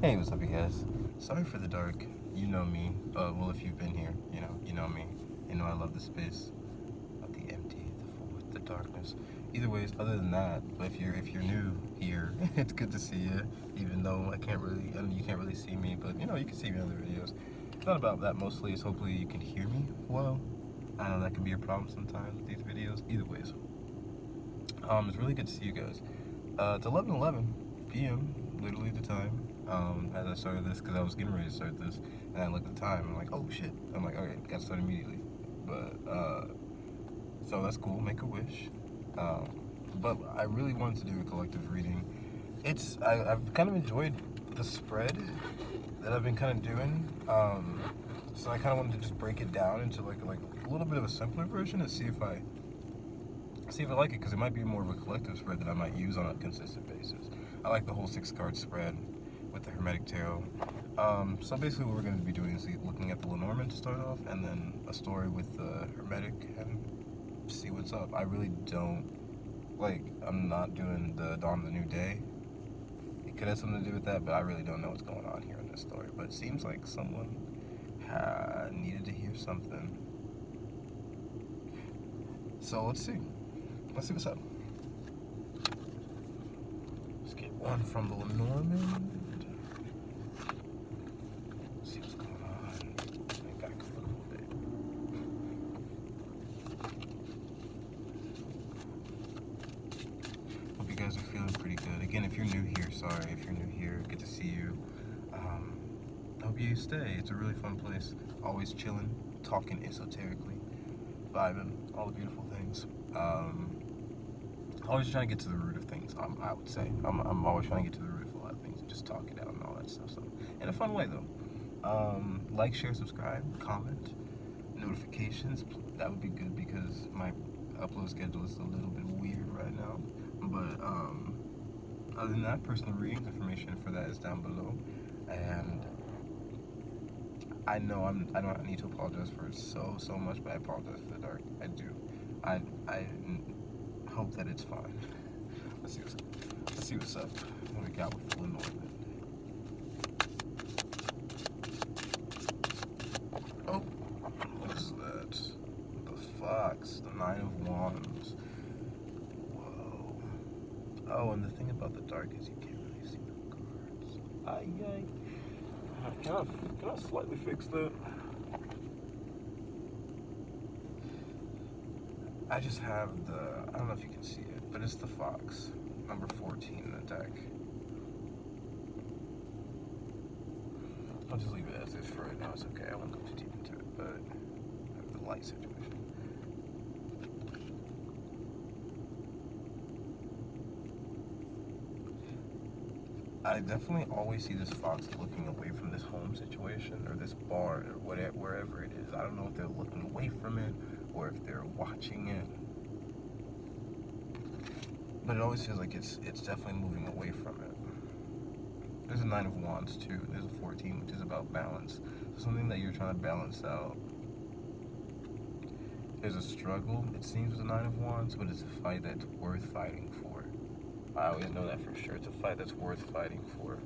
Hey, what's up, you guys? Sorry for the dark. You know me. Well, if you've been here, you know me. You know I love the space of the empty, the void, the darkness. Either ways, other than that, but if you're new here, it's good to see you. Even though I can't really, and you can't really see me, but you can see me in other videos. It's not about that mostly. It's hopefully you can hear me well. I know that can be a problem sometimes with these videos. Either ways, it's really good to see you guys. It's 11:11 p.m. Literally the time. As I started this, because I was getting ready to start this, and I looked at the time. I'm like, oh shit. I'm like, okay, gotta start immediately. But so that's cool. Make a wish. But I really wanted to do a collective reading. I've kind of enjoyed the spread that I've been kind of doing. So I kind of wanted to just break it down into like a little bit of a simpler version and see if I like it, because it might be more of a collective spread that I might use on a consistent basis. I like the whole 6-card spread with the Hermetic Tarot. So basically what we're going to be doing is looking at the Lenormand to start off, and then a story with the Hermetic, and see what's up. I really don't, I'm not doing the Dawn of the New Day. It could have something to do with that, but I really don't know what's going on here in this story. But it seems like someone needed to hear something. So let's see. Let's see what's up. Let's get one from the Lenormand. Let's see what's going on. Let me back up a little bit. Hope you guys are feeling pretty good. Again, if you're new here, sorry. If you're new here, good to see you. I hope you stay. It's a really fun place. Always chilling, talking esoterically, vibing, all the beautiful things. Always trying to get to the root of things. I would say I'm always trying to get to the root of a lot of things and just talk it out and all that stuff. So in a fun way though. Like, share, subscribe, comment, notifications. That would be good because my upload schedule is a little bit weird right now. But other than that, personal readings information for that is down below. And I know I don't need to apologize for it so much, but I apologize for the dark. I do. I hope that it's fine. Let's see what's up. What we got with the Lenormand. Oh, what is that? The Fox, the 9 of Wands. Whoa. Oh, and the thing about the dark is you can't really see the cards. Ay. Can I slightly fix that? I just have I don't know if you can see it, but it's the Fox, number 14 in the deck. I'll just leave it as is for right now, it's okay, I won't go too deep into it, but the light situation. I definitely always see this Fox looking away from this home situation, or this barn, or whatever, wherever it is. I don't know if they're looking away from it, or if they're watching it. But it always feels like it's definitely moving away from it. There's a 9 of Wands too. There's a 14, which is about balance. Something that you're trying to balance out. There's a struggle, it seems, with the 9 of Wands, but it's a fight that's worth fighting for. I always know that for sure. It's a fight that's worth fighting for.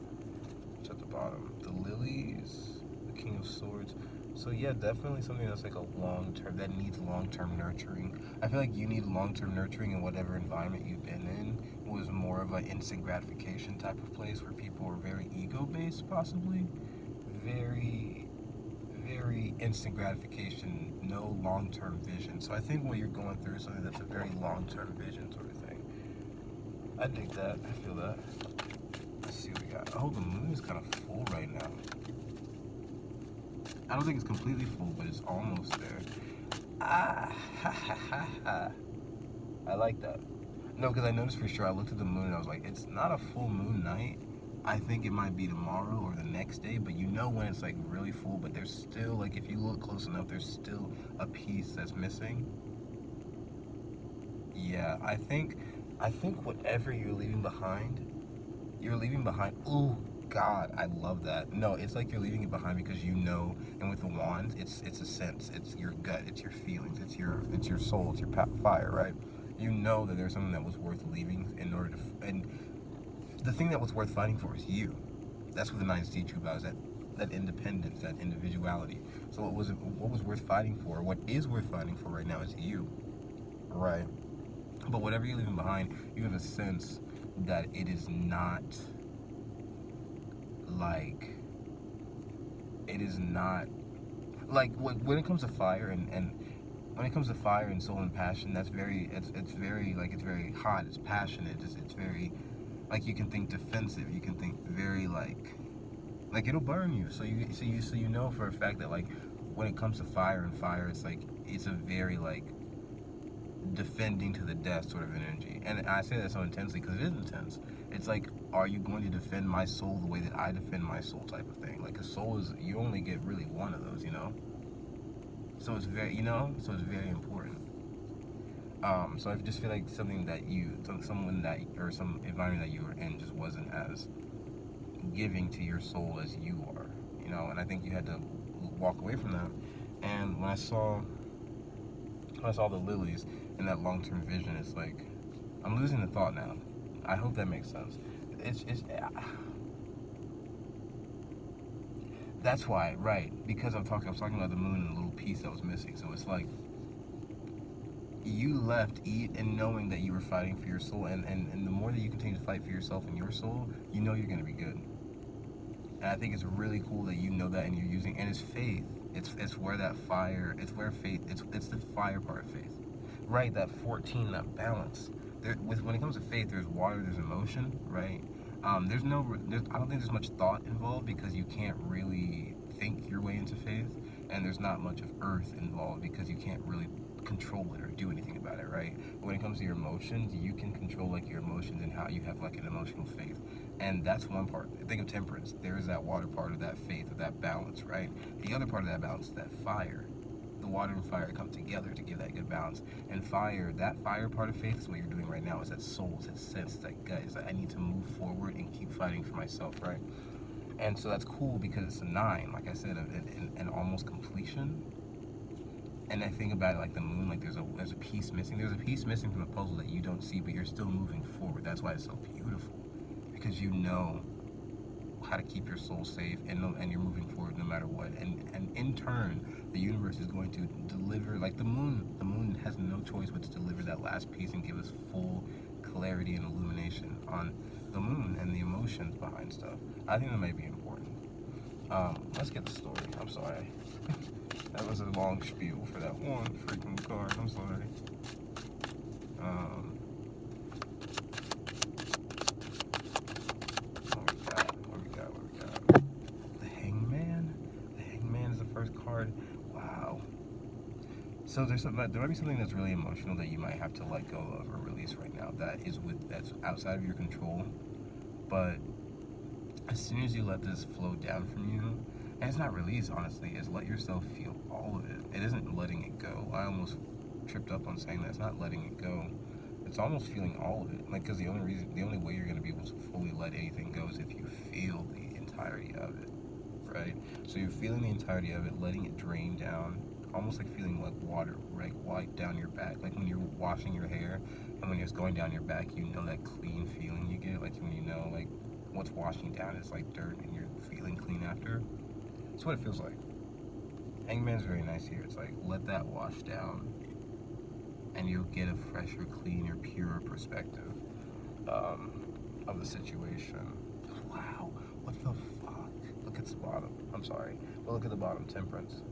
It's at the bottom. The Lilies, the King of Swords. So yeah, definitely something that's like a long-term, that needs long-term nurturing. I feel like you need long-term nurturing in whatever environment you've been in. It was more of an instant gratification type of place where people were very ego-based, possibly. Very instant gratification, no long-term vision. So I think what you're going through is something that's a very long-term vision sort of thing. I dig that. I feel that. Let's see what we got. Oh, the moon is kind of full right now. I don't think it's completely full, but it's almost there. Ah, ha, ha, ha, ha. I like that. No, because I noticed for sure, I looked at the moon and I was like, it's not a full moon night. I think it might be tomorrow or the next day, but you know when it's like really full, but there's still, like, if you look close enough, there's still a piece that's missing. Yeah, I think whatever you're leaving behind, ooh, God, I love that. No, it's like you're leaving it behind because you know, and with the wand, it's a sense, it's your gut, it's your feelings, it's your soul, it's your fire, right? You know that there's something that was worth leaving in order to, and the thing that was worth fighting for is you. That's what the nines teach you about, is that independence, that individuality. So what was worth fighting for, what is worth fighting for right now is you, right? But whatever you're leaving behind, you have a sense that it is not like, it is not like, when it comes to fire and when it comes to fire and soul and passion, that's very, it's very, like, it's very hot, it's passionate, it's very, like, you can think defensive, you can think very, like it'll burn you. So you know for a fact that, like, when it comes to fire and fire, it's like, it's a very, like, defending to the death sort of energy. And I say that so intensely because it is intense. It's like, are you going to defend my soul the way that I defend my soul, type of thing? Like, a soul is, you only get really one of those, you know? So it's very, so it's very important. So I just feel like someone that, or some environment that you were in just wasn't as giving to your soul as you are, and I think you had to walk away from that. And when I saw the lilies in that long-term vision, it's like, I'm losing the thought now. I hope that makes sense. It's that's why, right? Because I was talking about the moon and the little piece that was missing. So it's like, you left and knowing that you were fighting for your soul, and the more that you continue to fight for yourself and your soul, you're going to be good. And I think it's really cool that you know that, and you're using, and it's faith. It's where that fire, it's where faith, it's the fire part of faith, right? That 14, that balance. When it comes to faith, there's water, there's emotion, right? I don't think there's much thought involved, because you can't really think your way into faith, and there's not much of earth involved because you can't really control it or do anything about it, right? But when it comes to your emotions, you can control, like, your emotions and how you have, like, an emotional faith. And that's one part. Think of temperance. There is that water part of that faith, of that balance, right? The other part of that balance is that fire. The water and fire come together to give that good balance. And fire, that fire part of faith is what you're doing right now, is that soul, is that sense, that gut, is that I need to move forward and keep fighting for myself, right? And so that's cool because it's a 9, like I said, an almost completion. And I think about it like the moon, like there's a piece missing. There's a piece missing from the puzzle that you don't see, but you're still moving forward. That's why it's so beautiful, because you know how to keep your soul safe, and you're moving forward no matter what. And in turn, the universe is going to deliver, like the moon. The moon has no choice but to deliver that last piece and give us full clarity and illumination on the moon and the emotions behind stuff. I think that might be important. Let's get the story. I'm sorry. That was a long spiel for that one freaking card. I'm sorry. What we got? The Hangman? The Hangman is the first card. Wow. So there might be something that's really emotional that you might have to let go of or release right now. That's outside of your control. But as soon as you let this flow down from you, and it's not release, honestly, it's let yourself feel all of it. It isn't letting it go. I almost tripped up on saying that. It's not letting it go. It's almost feeling all of it. Like, because the only way you're going to be able to fully let anything go is if you feel the entirety of it, right? So you're feeling the entirety of it, letting it drain down, almost like feeling like water, right, wipe down your back. Like when you're washing your hair, and when it's going down your back, you know that clean feeling you get, like when you know, like, what's washing down is like dirt, and you're feeling clean after. That's what it feels like. Hangman's very nice here. It's like, let that wash down, and you'll get a fresher, cleaner, purer perspective of the situation. Wow, what the fuck? Look at the bottom. I'm sorry, but look at the bottom. Temperance.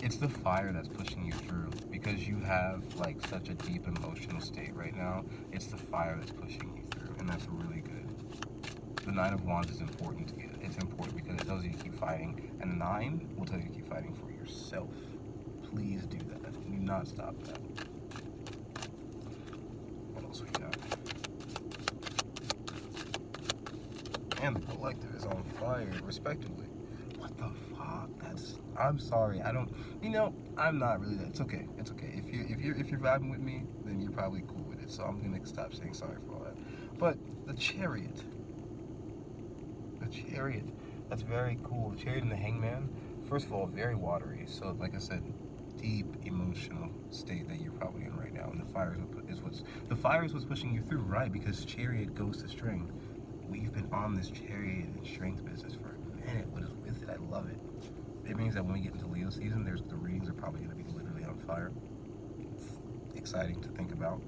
It's the fire that's pushing you through, because you have, like, such a deep emotional state right now. It's the fire that's pushing you through, and that's really good. The 9 of Wands is important to get. It's important because it tells you to keep fighting, and the 9 will tell you to keep fighting for yourself. Please do that. Do not stop that. What else we got? And the collective is on fire, respectively. What the fuck? I'm sorry. I'm not really that. It's okay. It's okay. If you're vibing with me, then you're probably cool with it. So I'm gonna stop saying sorry for all that. But the Chariot. That's very cool. The Chariot and the Hangman, first of all, very watery. So like I said, deep emotional state that you're probably in right now, and the fire is what's pushing you through, right? Because Chariot goes to strength. We've been on this Chariot and strength business for a minute. What is with it? I love it. It means that when we get into Leo season, the readings are probably going to be literally on fire. It's exciting to think about.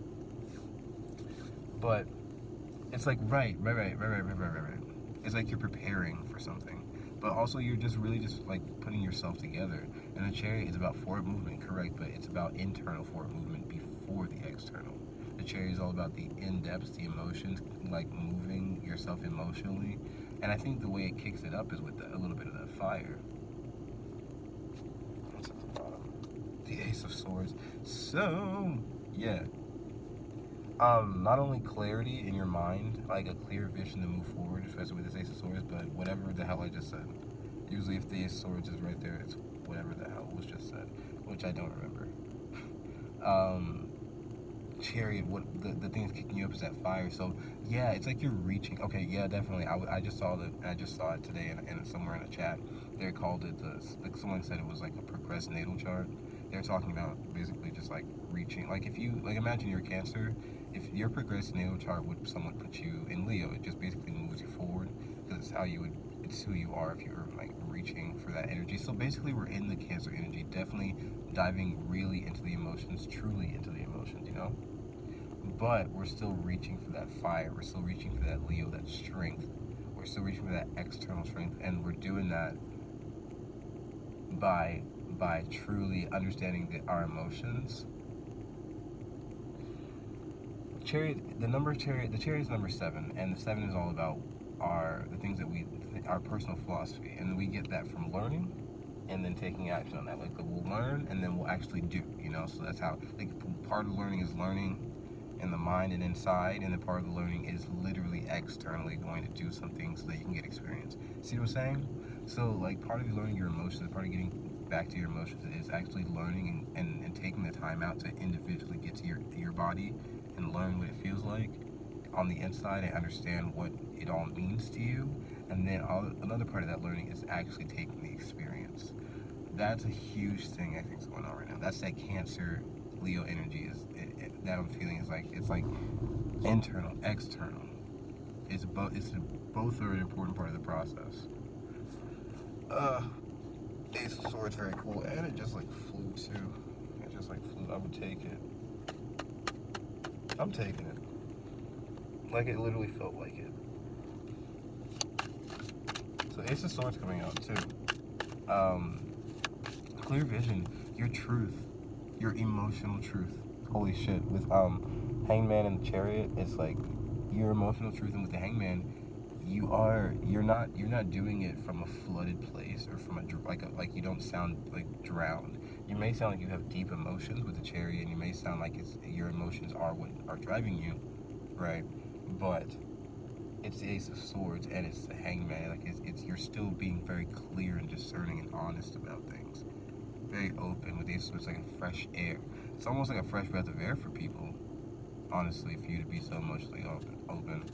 But it's like right. It's like you're preparing for something, but also you're just really just like putting yourself together. And the Chariot is about forward movement, correct? But it's about internal forward movement before the external. The Chariot is all about the in-depth, the emotions, like moving yourself emotionally. And I think the way it kicks it up is with a little bit of that fire. What's at the bottom? The Ace of Swords. So, yeah. Not only clarity in your mind, like a clear vision to move forward, especially with this Ace of Swords, but whatever the hell I just said. Usually if the Ace of Swords is right there, it's whatever the hell was just said, which I don't remember. Chariot, what the thing that's kicking you up is that fire. So yeah, it's like you're reaching. Okay, yeah, definitely. I just saw it today in somewhere in a chat. They called it someone said it was like a progressed natal chart. They're talking about basically just like reaching. Like if you like imagine you're Cancer, if your progressed natal chart would somewhat put you in Leo, it just basically moves you forward because it's who you are if you're like reaching for that energy. So basically, we're in the Cancer energy, definitely diving really into the emotions, truly into the emotions, you know. But we're still reaching for that fire. We're still reaching for that Leo, that strength. We're still reaching for that external strength, and we're doing that by truly understanding our emotions. Chariot, the Chariot is number 7, and the 7 is all about the things that our personal philosophy, and we get that from learning, and then taking action on that. Like we'll learn, and then we'll actually do. You know, so that's how. Like part of learning is learning in the mind and inside, and then part of the learning is literally externally going to do something so that you can get experience. See what I'm saying? So like part of learning your emotions, part of getting back to your emotions is actually learning and taking the time out to individually get to your body and learn what it feels like on the inside and understand what it all means to you. And then another part of that learning is actually taking the experience. That's a huge thing I think is going on right now. That's that Cancer Leo energy that I'm feeling is like it's like internal, external. It's both are an important part of the process. Ace of Swords very cool, and it just like flew too. It just like flew. I would take it. I'm taking it. Like it literally felt like it. So Ace of Swords coming out too. Clear vision, your truth, your emotional truth. Holy shit! With Hangman and the Chariot, it's like your emotional truth, and with the Hangman, you're not doing it from a flooded place or from like you don't sound like drowned. You may sound like you have deep emotions with the Chariot, and you may sound like your emotions are what are driving you, right? But it's the Ace of Swords and it's the Hangman. Like it's you're still being very clear and discerning and honest about things. Very open with Ace of Swords, like a fresh air. It's almost like a fresh breath of air for people, honestly, for you to be so emotionally open.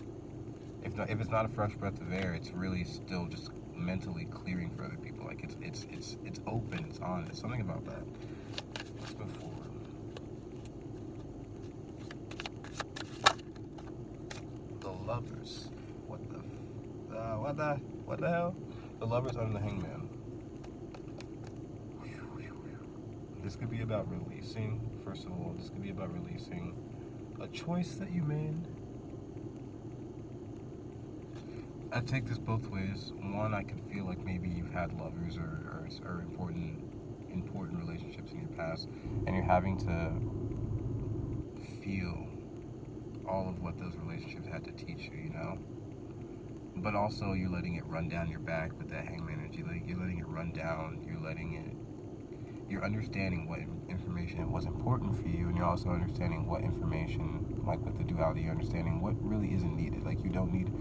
If it's not a fresh breath of air, it's really still just mentally clearing for other people. Like it's open, it's honest. Something about that. Let's move forward. The Lovers. What the hell? The Lovers under the Hangman. This could be about releasing. First of all, this could be about releasing a choice that you made. I take this both ways. One, I could feel like maybe you've had lovers or important relationships in your past, and you're having to feel all of what those relationships had to teach you, you know? But also, you're letting it run down your back with that Hangman energy. Like, you're letting it run down. You're understanding what information was important for you, and you're also understanding what information, like with the duality, you're understanding what really isn't needed. Like, you don't need,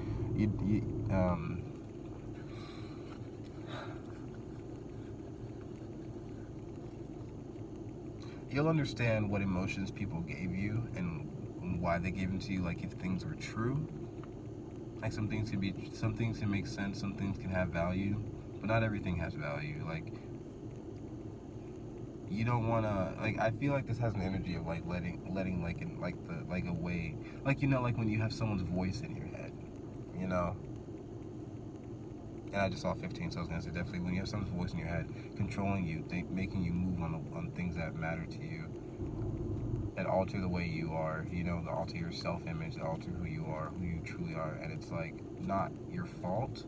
you'll understand what emotions people gave you and why they gave them to you. Like, if things were true, like some things can make sense, some things can have value, but not everything has value. Like, you don't want to, like, I feel like this has an energy of like letting like in like the like a way, like, like when you have someone's voice in your head, you know. And I just saw 15, so I was gonna say definitely when you have someone's voice in your head controlling you, making you move on things that matter to you, that alter the way you are, that alter your self-image, that alter who you are, who you truly are, and it's like not your fault,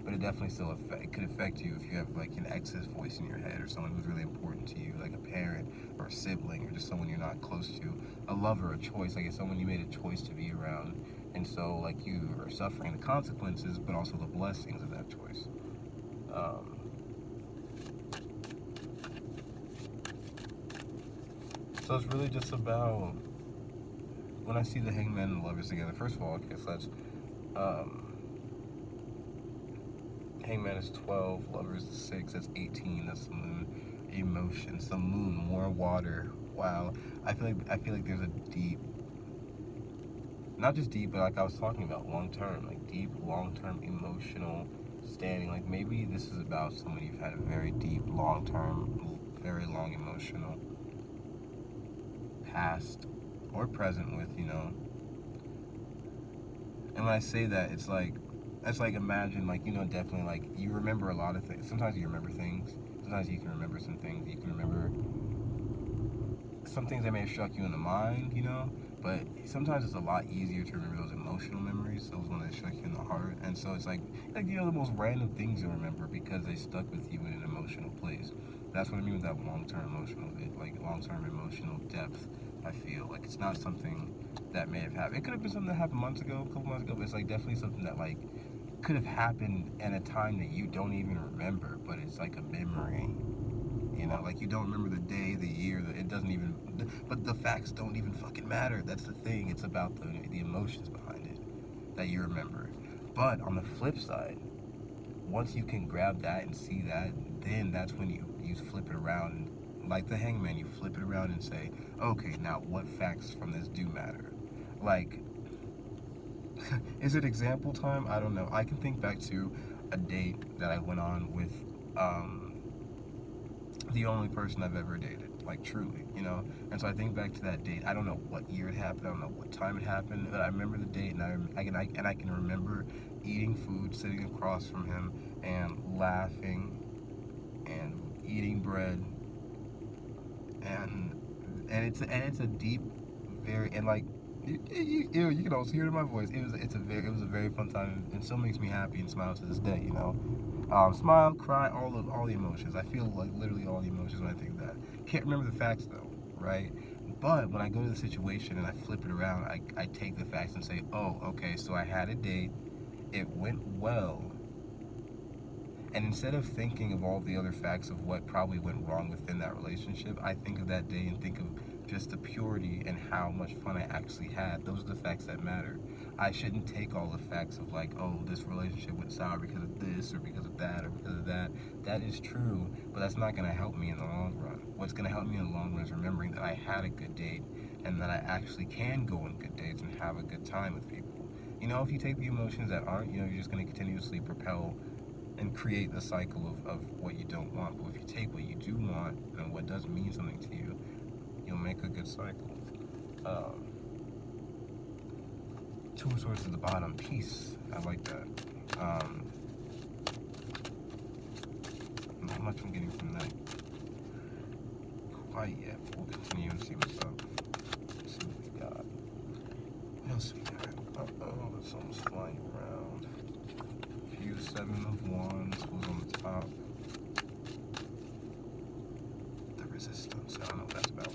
but it definitely still it could affect you if you have like an excess voice in your head, or someone who's really important to you, like a parent or a sibling, or just someone you're not close to, a lover, a choice, like it's someone you made a choice to be around, and so like you are suffering the consequences, but also the blessings of that choice. So it's really just about, when I see the hangman and the lovers together, first of all, okay, so that's hangman is 12, lovers is 6, that's 18, that's the moon. Emotions, the moon, more water. Wow. I feel like there's a deep, not just deep, but like I was talking about, long term, like deep, long term emotional standing. Like maybe this is about someone you've had a very deep, long term, very long emotional past or present with, And when I say that, it's like imagine, like, definitely, like, you remember a lot of things. Sometimes you remember things. Sometimes you can remember some things. You can remember some things that may have struck you in the mind, but sometimes it's a lot easier to remember those emotional memories, those ones that struck you in the heart. And so it's like the most random things you'll remember because they stuck with you in an emotional place. That's what I mean with that long-term emotional depth. I feel like it's not something that may have happened. It could have been something that happened months ago, a couple months ago, but it's like definitely something that like could have happened at a time that you don't even remember, but it's like a memory. Like you don't remember the day, the year, it doesn't even, but the facts don't even fucking matter. That's the thing. It's about the emotions behind it that you remember. But on the flip side, once you can grab that and see that, then that's when you flip it around. Like the hangman, you flip it around and say, okay, now what facts from this do matter? Like, is it example time? I don't know. I can think back to a date that I went on with the only person I've ever dated, like truly, And so I think back to that date. I don't know what year it happened. I don't know what time it happened, but I remember the date, and I can remember eating food, sitting across from him, and laughing, and eating bread, and it's a deep, very, and like you can also hear it in my voice. It was a very fun time, and still makes me happy and smile to this day. Smile, cry, all the emotions. I feel like literally all the emotions when I think of that. Can't remember the facts though, right? But when I go to the situation and I flip it around, I take the facts and say, oh, okay, so I had a date, it went well, and instead of thinking of all the other facts of what probably went wrong within that relationship, I think of that day and think of just the purity and how much fun I actually had. Those are the facts that matter. I shouldn't take all the facts of like, oh, this relationship went sour because of this or because of that or because of that. That is true, but that's not going to help me in the long run. What's going to help me in the long run is remembering that I had a good date and that I actually can go on good dates and have a good time with people. If you take the emotions that aren't, you're just going to continuously propel and create a cycle of what you don't want. But if you take what you do want and what does mean something to you, you'll make a good cycle. Two swords at the bottom, peace. I like that. Not much I'm getting from that quite yet. We'll continue and see what's up. Let's see what we got. What else we got? Uh-oh, something's flying around. Few 7 of Wands was on the top. The resistance, I don't know what that's about.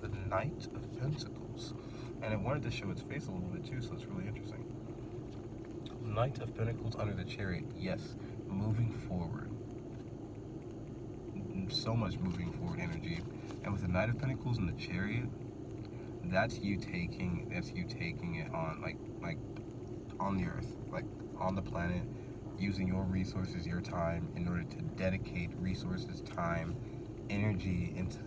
The Knight of Pentacles. And it wanted to show its face a little bit too, so it's really interesting. Knight of Pentacles under the Chariot, yes, moving forward. So much moving forward energy. And with the Knight of Pentacles and the Chariot, that's you taking it on like on the earth, like on the planet, using your resources, your time in order to dedicate resources, time, energy into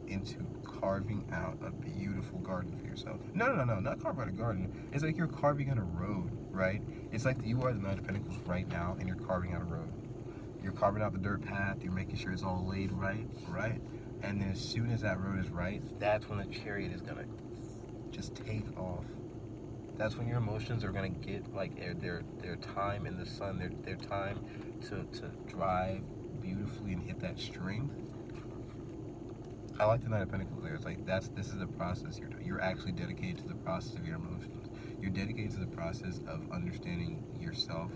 into carving out a beautiful garden for yourself. No, not carve out a garden. It's like you're carving out a road, right? It's like you are the Knight of Pentacles right now, and you're carving out a road. You're carving out the dirt path. You're making sure it's all laid right, right? And then as soon as that road is right, that's when the chariot is gonna just take off. That's when your emotions are gonna get like their time in the sun, their time to drive beautifully and hit that strength. I like the Knight of Pentacles there. It's like this is the process you're doing. You're actually dedicated to the process of your emotions. You're dedicated to the process of understanding yourself.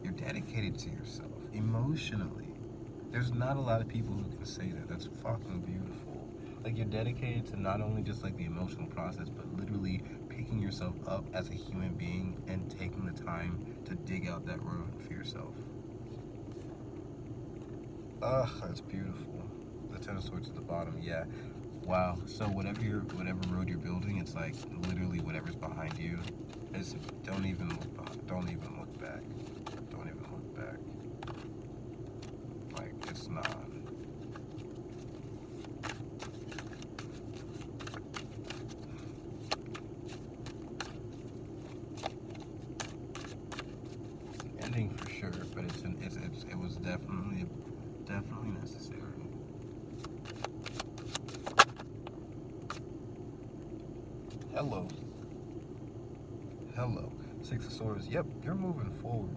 You're dedicated to yourself emotionally. There's not a lot of people who can say that. That's fucking beautiful. Like you're dedicated to not only just like the emotional process, but literally picking yourself up as a human being and taking the time to dig out that road for yourself. Ugh, that's beautiful. The Ten of Swords at the bottom, yeah. Wow. So whatever road you're building, it's like literally whatever's behind you. Don't even look behind, don't even look back. Don't even look back. Like it's not. Ending for sure, but it was definitely necessary. Hello. Six of Swords. Yep, you're moving forward.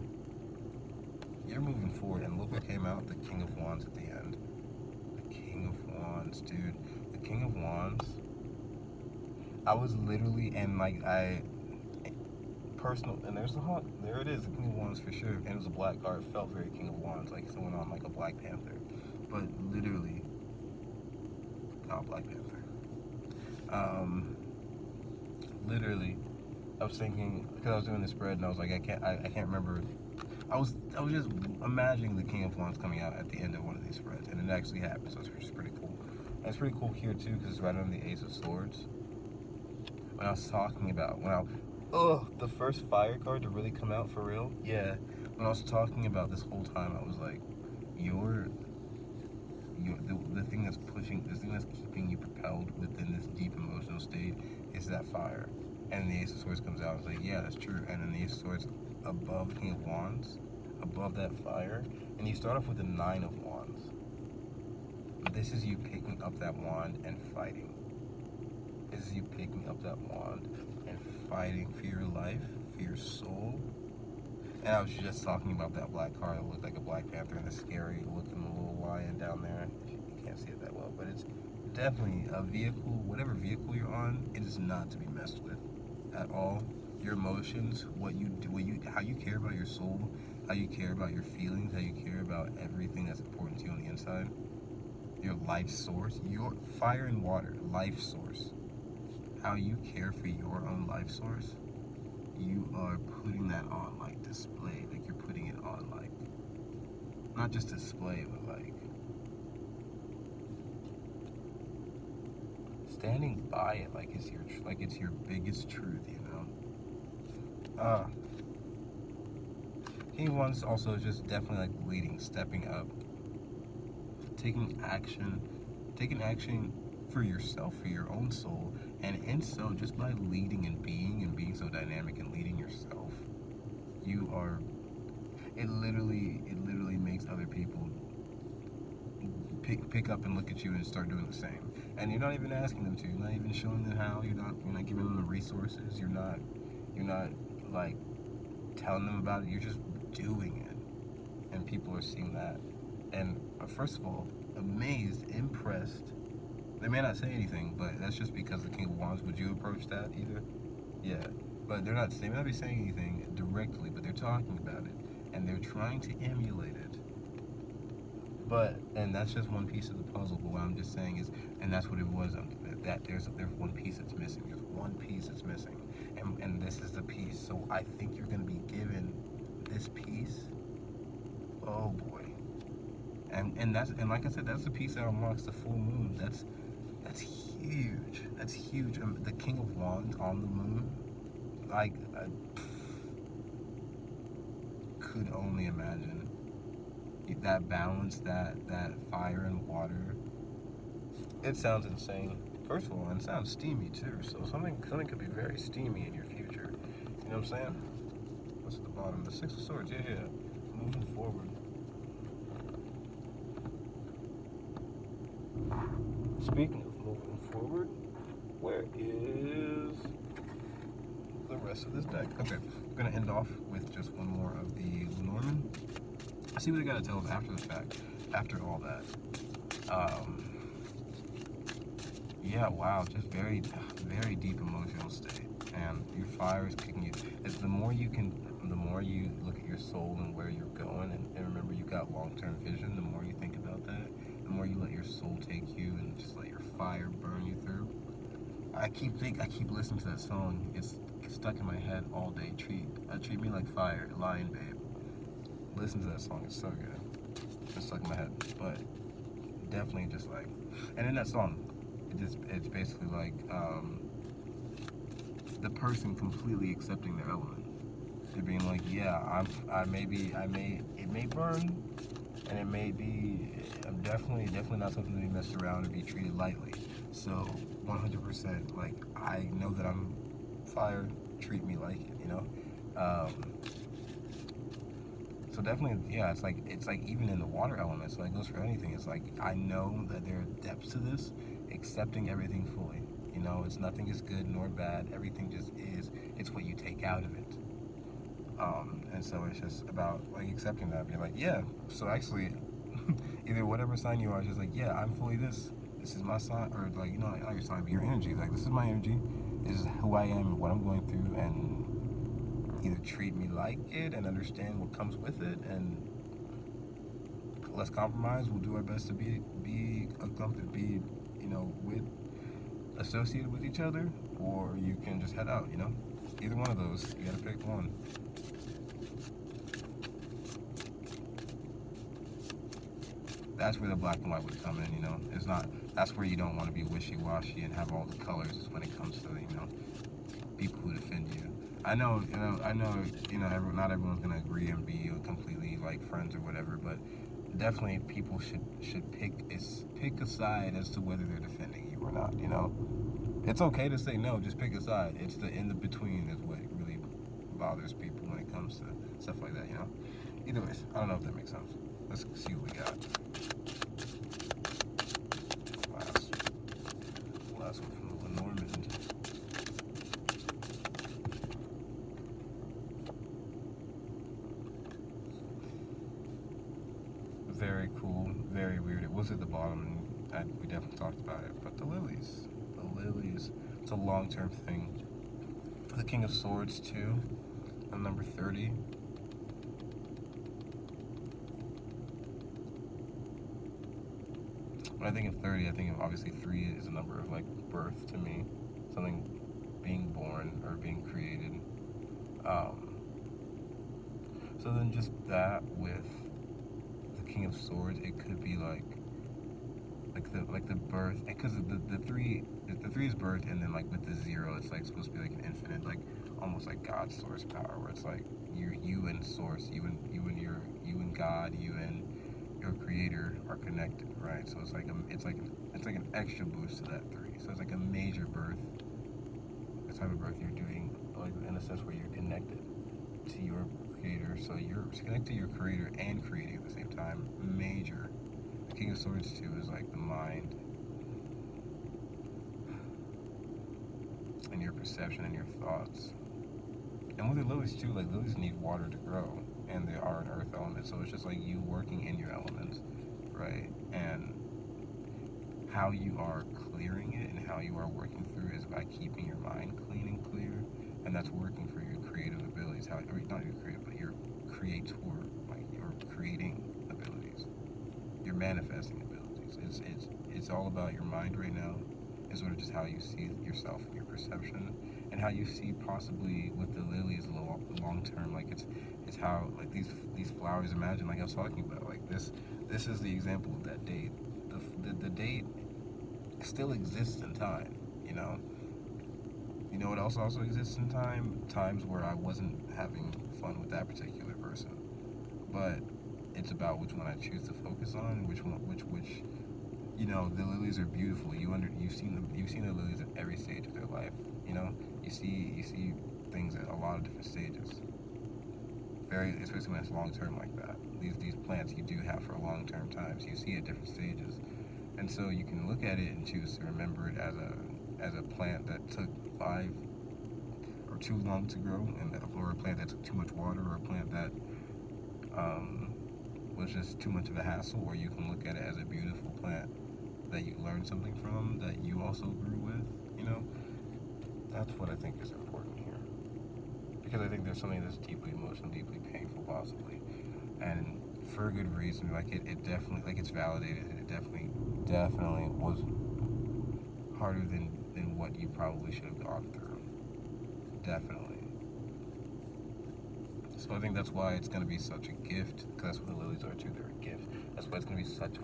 You're moving forward, and look what came out, the King of Wands at the end. The King of Wands, dude. The King of Wands. I was literally, and like personal, and there it is, the King of Wands for sure. And it was a black card. It felt very King of Wands, like someone on like a Black Panther. But literally, not Black Panther. Literally, I was thinking, because I was doing the spread, and I was like, I can't remember. I was just imagining the King of Wands coming out at the end of one of these spreads, and it actually happened, so it's just pretty cool. And it's pretty cool here too, because it's right under the Ace of Swords. When I was talking about, the first fire card to really come out for real, yeah. When I was talking about this whole time, I was like, the thing that's pushing, the thing that's keeping you propelled within this deep emotional state is that fire. And the Ace of Swords comes out. I was like, yeah, that's true. And then the Ace of Swords above King of Wands, above that fire, and you start off with the Nine of Wands. This is you picking up that wand and fighting. This is you picking up that wand and fighting for your life, for your soul. And I was just talking about that black card that looked like a Black Panther and a scary looking little lion down there. You can't see it that well, but it's definitely a vehicle, whatever vehicle you're on, it is not to be messed with at all. Your emotions, what you do, how you care about your soul, how you care about your feelings, how you care about everything that's important to you on the inside. Your life source, your fire and water, life source. How you care for your own life source, you are putting that on like display, like you're putting it on like, not just display, but like standing by it like it's your biggest truth, you know. King of Wands also just definitely like leading, stepping up, taking action for yourself, for your own soul, and in so just by leading and being so dynamic and leading yourself, you are. It literally makes other people pick up and look at you and start doing the same. And you're not even asking them to. You're not even showing them how. You're not giving them the resources. You're not like telling them about it. You're just doing it, and people are seeing that. And first of all, amazed, impressed. They may not say anything, but that's just because the King of Wands. Would you approach that either? Yeah, but they may not be saying anything directly, but they're talking about it, and they're trying to emulate it. And that's just one piece of the puzzle. But what I'm just saying is, and that's what it was. That there's one piece that's missing. There's one piece that's missing, and this is the piece. So I think you're going to be given this piece. Oh boy. And like I said, that's the piece that unlocks the full moon. That's huge. That's huge. The King of Wands on the moon, like, could only imagine that balance, that fire and water, It sounds insane. First of all, and it sounds steamy too. So something could be very steamy in your future. You know what I'm saying? What's at the bottom? The Six of Swords. Yeah, yeah. Moving forward. Speaking of moving forward, where is the rest of this deck? Okay, I'm gonna end off with just one more of the Lenormand. See what I gotta tell us after the fact. After all that. Yeah, wow, just very, very deep emotional state, and your fire is kicking you. It's the more you look at your soul and where you're going, and remember you got long-term vision. The more you think about that, the more you let your soul take you, and just let your fire burn you through. I keep listening to that song. It's stuck in my head all day. Treat me like fire, Lion Babe. Listen to that song. It's so good. It's stuck in my head, but definitely just like, and in that song. It's basically like the person completely accepting their element. They're being like, yeah, it may burn, and it may be, I'm definitely not something to be messed around and be treated lightly. So 100%, like, I know that I'm fire, treat me like it, you know? So definitely, yeah, it's like even in the water element, so it goes for anything. It's like, I know that there are depths to this, accepting everything fully. You know, it's nothing is good nor bad. Everything just is. It's what you take out of it. And so it's just about like accepting that, being like, yeah. So actually, either whatever sign you are, it's just like, yeah, I'm fully this. This is my sign, or like, you know, not your sign, but your energy. Like, this is my energy. This is who I am and what I'm going through, and either treat me like it and understand what comes with it, and let's compromise. We'll do our best to be you know, associated with each other, or you can just head out. You know, either one of those. You gotta pick one. That's where the black and white would come in. You know, it's not. That's where you don't want to be wishy-washy and have all the colors. Is when it comes to, you know, people who defend you. I know, not everyone's gonna agree and be completely like friends or whatever, but definitely people should pick a side as to whether they're defending you or not. You know, it's okay to say no, just pick a side. It's the in the between is what really bothers people when it comes to stuff like that. You know. Either ways, I don't know if that makes sense. Let's see what we got. Last one from the Lenormand. Very cool, very weird. It was at the bottom, and we definitely talked about it. But the lilies, it's a long-term thing. The King of Swords too, on number 30. When I think of 30, I think of obviously 3 is a number of like birth to me, something being born or being created. So then just that with the King of Swords, it could be like the birth, because the three is birth, and then like with the 0, it's like supposed to be like an infinite, like almost like God's source power, where it's like you and source, you and God, you and your creator are connected, right? So it's like an extra boost to that 3. So it's like a major birth, the type of birth you're doing, like in a sense where you're connected to your creator. So you're connected to your creator and creating at the same time. Major. The King of Swords too is like the mind and your perception and your thoughts. And with the lilies too, like lilies need water to grow, and they are an earth element, so it's just like you working in your elements, right? And how you are clearing it and how you are working through is by keeping your mind clean and clear, and that's working for your creative abilities. Not your creative, but your creator, like your creating abilities, your manifesting abilities. It's all about your mind right now. It's sort of just how you see yourself and your perception, and how you see possibly with the lilies long term. Like it's how like these flowers. Imagine, like I was talking about, like this is the example of that date. The date still exists in time. You know what else also exists in time? Times where I wasn't having fun with that particular person. But it's about which one I choose to focus on, which you know, the lilies are beautiful. You've seen the lilies at every stage of their life. You know, you see things at a lot of different stages. Very, especially when it's long term like that. These plants you do have for long term times. You see at different stages, and so you can look at it and choose to remember it as a plant that took 5 or too long to grow, or a plant that took too much water, or a plant that was just too much of a hassle. Or you can look at it as a beautiful plant that you learned something from, that you also grew with. You know, that's what I think is important here, because I think there's something that's deeply emotional, deeply painful, possibly, and for a good reason. Like it definitely, like, it's validated. It definitely was harder than what you probably should have gone through. Definitely. So I think that's why it's going to be such a gift, because that's what the lilies are too. They're a gift. That's why it's going to be such a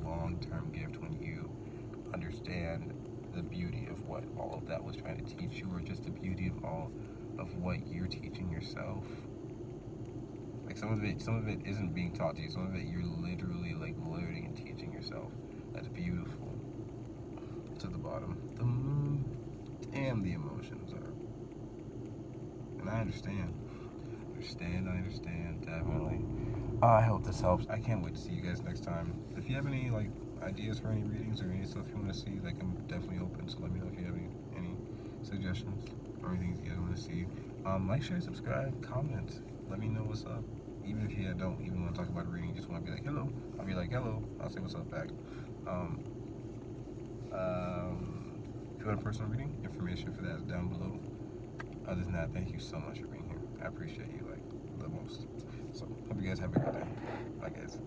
long-term gift when you understand the beauty of what all of that was trying to teach you, or just the beauty of all of what you're teaching yourself. Like some of it isn't being taught to you. Some of it you're literally like learning and teaching yourself. That's beautiful. To the bottom, the moon. Damn, the emotions are. And I understand. I understand, definitely. I hope this helps. I can't wait to see you guys next time. If you have any like ideas for any readings or any stuff you want to see, like, I'm definitely open. So let me know if you have any suggestions or anything you guys want to see. Like, share, subscribe, comment. Let me know what's up. Even if you don't even want to talk about a reading, you just want to be like hello. I'll be like hello. I'll say what's up back. If you want a personal reading, information for that is down below. Other than that, thank you so much for being here. I appreciate you like the most. So hope you guys have a good day. Bye guys.